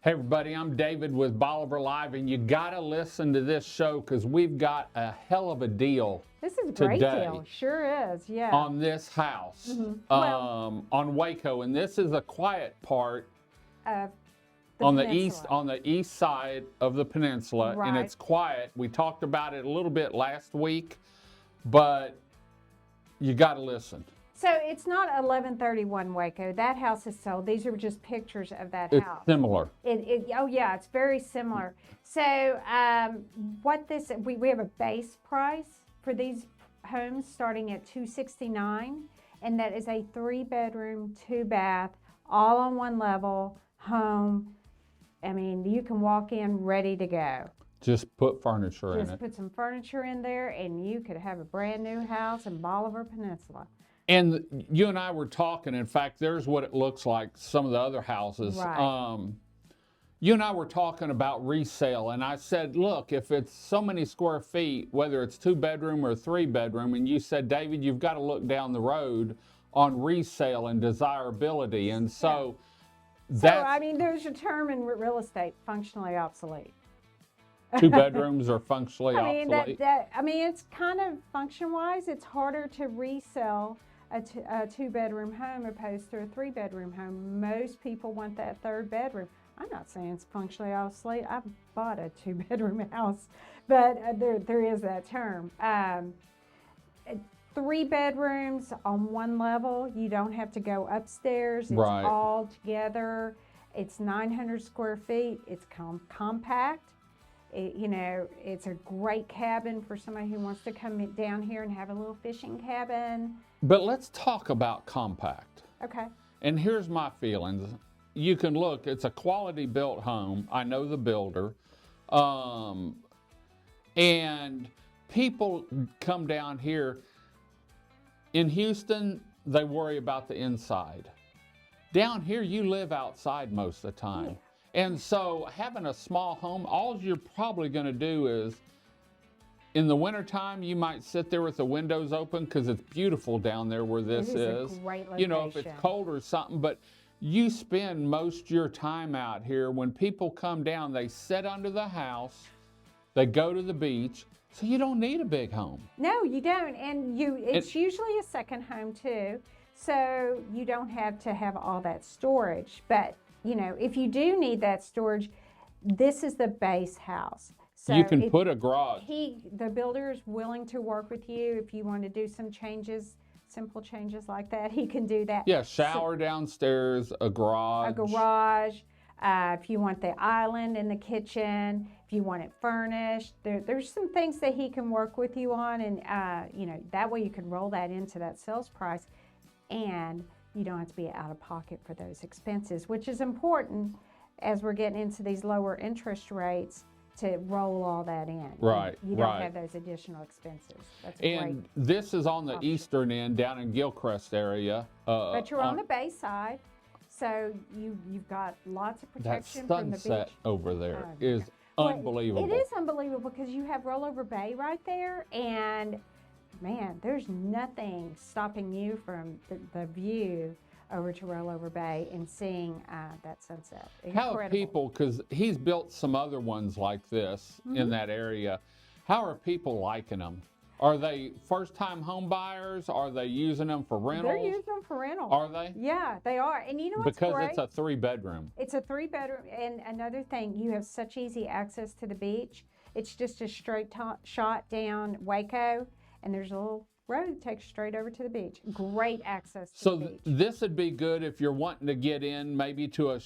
Hey everybody, I'm David with Bolivar Live, and you gotta listen to this show because we've got a hell of a deal. This is a great today deal. Sure is, yeah. On this house, on Waco, and this is a quiet part Of on peninsula. the east side of the peninsula, and Right. it's quiet. We talked about it a little bit last week, but you gotta listen. So it's not 1131 Waco. That house is sold. These are just pictures of that It's house. similar. Oh yeah, it's very similar. So we have a base price for these homes starting at $269, and that is a 3-bedroom, 2-bath, all on one level home. I mean, you can walk in ready to go. Just put furniture in Just it. put some furniture in there, and you could have a brand new house in Bolivar Peninsula. And you and I were talking, in fact, there's what it looks like, some of the other houses. Right. You and I were talking about resale, and I said, look, if it's so many square feet, whether it's 2-bedroom or 3-bedroom, and you said, David, you've got to look down the road on resale and desirability. And so that's I mean, there's a term in real estate, functionally obsolete. 2 bedrooms are functionally obsolete. I mean, it's kind of function-wise, it's harder to resell a 2-bedroom home opposed to a 3-bedroom home. Most people want that 3rd bedroom. I'm not saying it's functionally obsolete. I bought a 2-bedroom house, but there is that term. 3 bedrooms on one level. You don't have to go upstairs. It's Right. all together. It's 900 square feet. It's compact. It's a great cabin for somebody who wants to come down here and have a little fishing cabin. But let's talk about compact. Okay. And here's my feelings. You can look, it's a quality built home. I know the builder. And people come down here. In Houston, they worry about the inside. Down here, you live outside most of the time. Yeah. And so having a small home, all you're probably going to do is, in the wintertime, you might sit there with the windows open because it's beautiful down there where this is. A great location. You know, if it's cold or something, but you spend most of your time out here. When people come down, they sit under the house, they go to the beach, so you don't need a big home. No, you don't. And it's usually a second home too, so you don't have to have all that storage. But, if you do need that storage, this is the base house. So you can put a garage. The builder is willing to work with you if you want to do some changes, simple changes like that. He can do that. Yeah, shower downstairs, a garage. A garage. If you want the island in the kitchen, if you want it furnished, there's some things that he can work with you on, and that way you can roll that into that sales price, and you don't have to be out of pocket for those expenses, which is important as we're getting into these lower interest rates to roll all that in. Right. You don't have those additional expenses. That's great. And this is on the option. eastern end, down in Gilcrest area. But you're on the bay side, so you've got lots of That protection from the beach. sunset over there Oh, is unbelievable. It is unbelievable because you have Rollover Bay right there, and man, there's nothing stopping you from the view over to Rollover Bay and seeing that sunset. How Incredible. are people, because he's built some other ones like this in that area, how are people liking them? Are they first-time home buyers? Are they using them for rentals? They're using them for rental. Are they? Yeah, they are. And you know what's Because great? it's a 3-bedroom. It's a 3-bedroom, and another thing, you have such easy access to the beach. It's just a straight shot down Waco, and there's a little road that takes straight over to the beach. Great access to the beach. This would be good if you're wanting to get in maybe to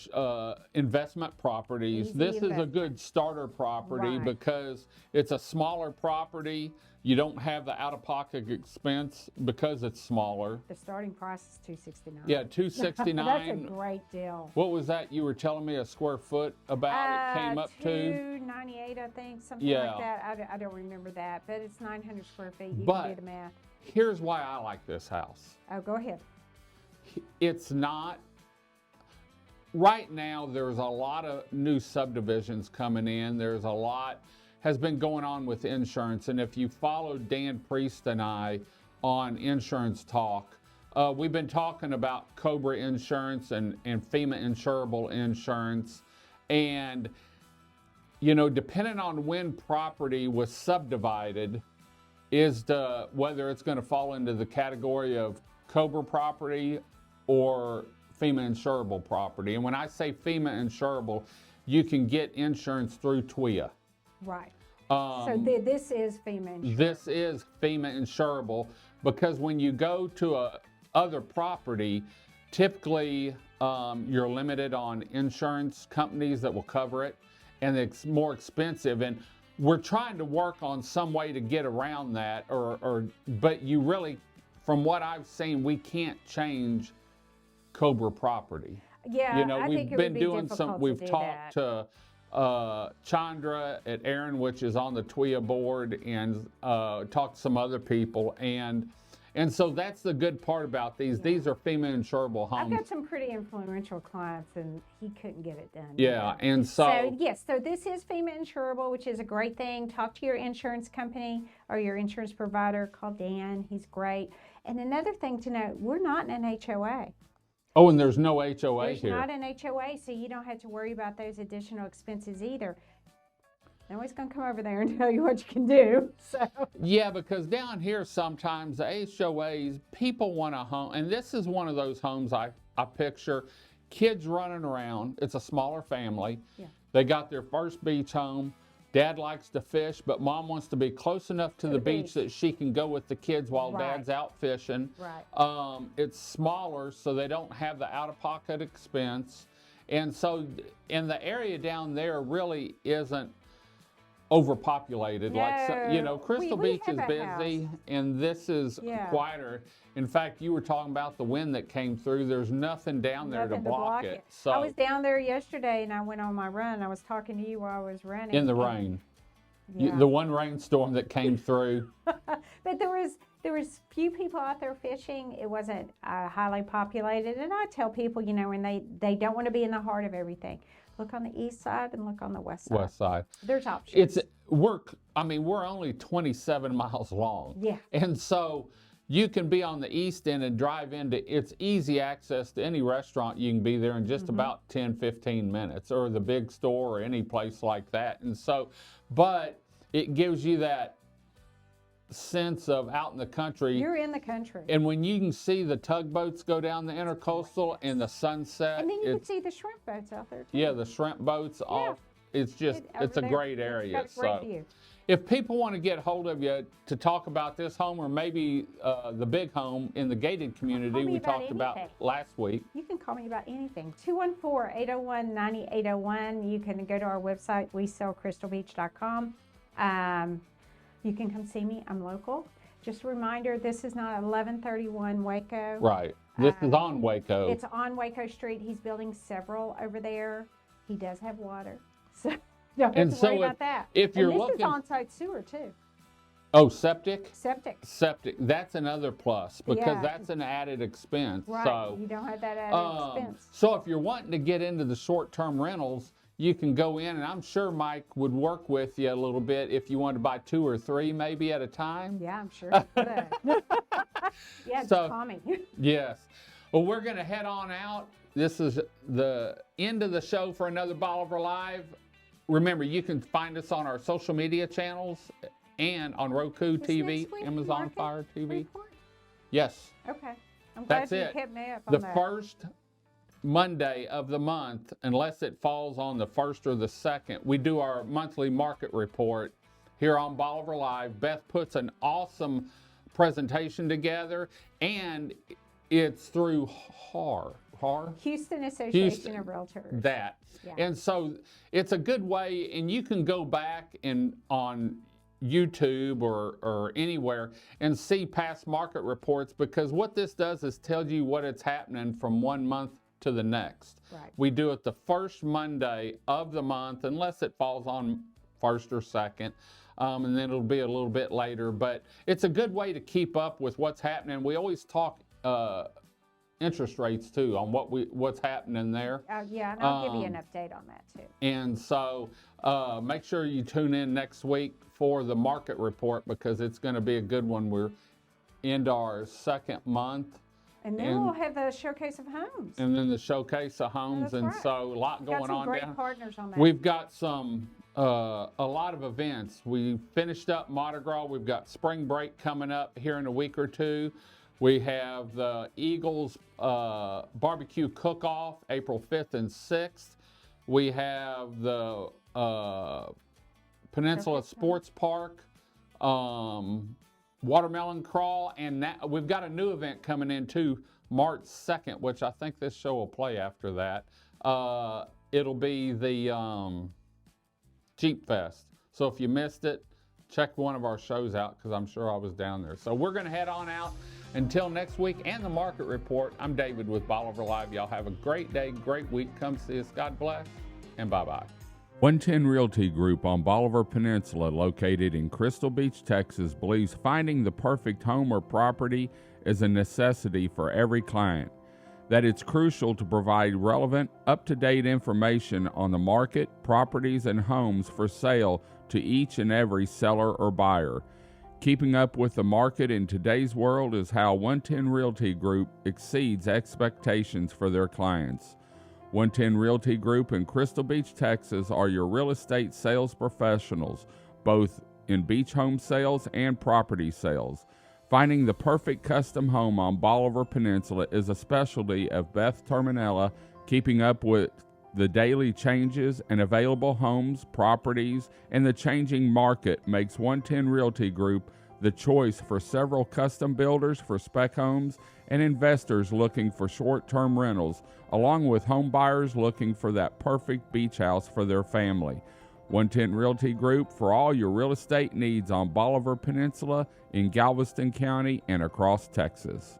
investment properties. Easy This is a investment. good starter property Right. because it's a smaller property. You don't have the out-of-pocket expense because it's smaller. The starting price is $269. Yeah, $269. That's a great deal. What was that you were telling me a square foot about? It came up to? $298, I think, something Yeah. like that. I don't remember that, but it's 900 square feet. You But can do the math. Here's why I like this house. Oh, go ahead. It's not, right now there's a lot of new subdivisions coming in. There's a lot has been going on with insurance. And if you follow Dan Priest and I on Insurance Talk, we've been talking about COBRA insurance and FEMA insurable insurance. And, depending on when property was subdivided is whether it's going to fall into the category of COBRA property or FEMA insurable property. And when I say FEMA insurable, you can get insurance through TWIA. Right. This is FEMA insurable. This is FEMA insurable because when you go to other property, typically you're limited on insurance companies that will cover it, and it's more expensive. And we're trying to work on some way to get around that, but you really, from what I've seen, we can't change COBRA property. Yeah, We've been doing some. We've talked to Chandra at Aaron, which is on the TWIA board, and talked to some other people, and so that's the good part about these. Yeah. These are FEMA insurable homes. I've got some pretty influential clients, and he couldn't get it done. Yeah, and so yes, so this is FEMA insurable, which is a great thing. Talk to your insurance company or your insurance provider. Call Dan; he's great. And another thing to note: we're not in an HOA. Oh, and there's no HOA There's here. Not an HOA, so you don't have to worry about those additional expenses either. Nobody's going to come over there and tell you what you can do. So yeah, because down here sometimes the HOAs, people want a home, and this is one of those homes I picture kids running around. It's a smaller family. Yeah. They got their first beach home. Dad likes to fish, but mom wants to be close enough to the beach that she can go with the kids while Dad's out fishing. Right. It's smaller, so they don't have the out-of-pocket expense. And so, in the area down there really isn't overpopulated. No. Crystal Beach is busy, and this is quieter. In fact, you were talking about the wind that came through. There's nothing down there to block it. So I was down there yesterday, and I went on my run. I was talking to you while I was running. In the rain. Yeah. The one rainstorm that came through. But there was few people out there fishing. It wasn't highly populated. And I tell people, when they don't want to be in the heart of everything, look on the east side and look on the west side. West side. There's options. We're only 27 miles long. Yeah. And so you can be on the east end and drive it's easy access to any restaurant. You can be there in just about 10, 15 minutes, or the big store or any place like that. And so, but it gives you that sense of out in the country. You're in the country. And when you can see the tugboats go down the intercoastal and the sunset. And then you can see the shrimp boats out there too. Yeah, the shrimp boats off. It's a great area. It's got a great view. If people want to get hold of you to talk about this home, or maybe the big home in the gated community we talked about last week. You can call me about anything. 214-801-9801. You can go to our website, WeSellCrystalBeach.com. You can come see me. I'm local. Just a reminder, this is not 1131 Waco. Right. This is on Waco. It's on Waco Street. He's building several over there. He does have water. So don't have to worry about that. If you're this is on-site sewer too. Oh, septic? Septic. That's another plus because that's an added expense. Right. So you don't have that added expense. So if you're wanting to get into the short-term rentals, you can go in, and I'm sure Mike would work with you a little bit if you wanted to buy 2 or 3 maybe at a time. Yeah, I'm sure he would. Yeah, just call me. Yes. Well, we're going to head on out. This is the end of the show for another Bolivar Live. Remember, you can find us on our social media channels and on Roku TV, Amazon Fire TV. Report? Yes. Okay. I'm glad That's you it. kept me up on The that. first Monday of the month, unless it falls on the 1st or the 2nd, we do our monthly market report here on Bolivar Live. Beth puts an awesome presentation together, and it's through Houston Association of Realtors. That. Yeah. And so it's a good way, and you can go back and on YouTube or anywhere and see past market reports, because what this does is tell you what is happening from one month to the next. Right. We do it the first Monday of the month, unless it falls on 1st or 2nd, and then it'll be a little bit later. But it's a good way to keep up with what's happening. We always talk interest rates too, on what's happening there. Yeah, and I'll give you an update on that too. And so make sure you tune in next week for the market report, because it's going to be a good one. We're into our 2nd month And then we'll have the showcase of homes. And then the showcase of homes, That's and right. so a lot going Got some on great down. partners on that. We've got a lot of events. We finished up Mardi Gras. We've got spring break coming up here in a week or two. We have the Eagles barbecue cook-off April 5th and 6th. We have the Peninsula Sports Park watermelon crawl, and we've got a new event coming in too, March 2nd, which I think this show will play after that. It'll be the Jeep Fest. So if you missed it, check one of our shows out, because I'm sure I was down there. So we're going to head on out until next week and the market report. I'm David with Bolivar Live. Y'all have a great day, great week. Come see us. God bless, and bye-bye. 110 Realty Group on Bolivar Peninsula, located in Crystal Beach, Texas, believes finding the perfect home or property is a necessity for every client. That it's crucial to provide relevant, up-to-date information on the market, properties, and homes for sale to each and every seller or buyer. Keeping up with the market in today's world is how 110 Realty Group exceeds expectations for their clients. 110 Realty Group in Crystal Beach, Texas are your real estate sales professionals, both in beach home sales and property sales. Finding the perfect custom home on Bolivar Peninsula is a specialty of Beth Terminella. Keeping up with the daily changes and available homes, properties, and the changing market makes 110 Realty Group the choice for several custom builders for spec homes and investors looking for short-term rentals, along with home buyers looking for that perfect beach house for their family. 110 Realty Group for all your real estate needs on Bolivar Peninsula, in Galveston County, and across Texas.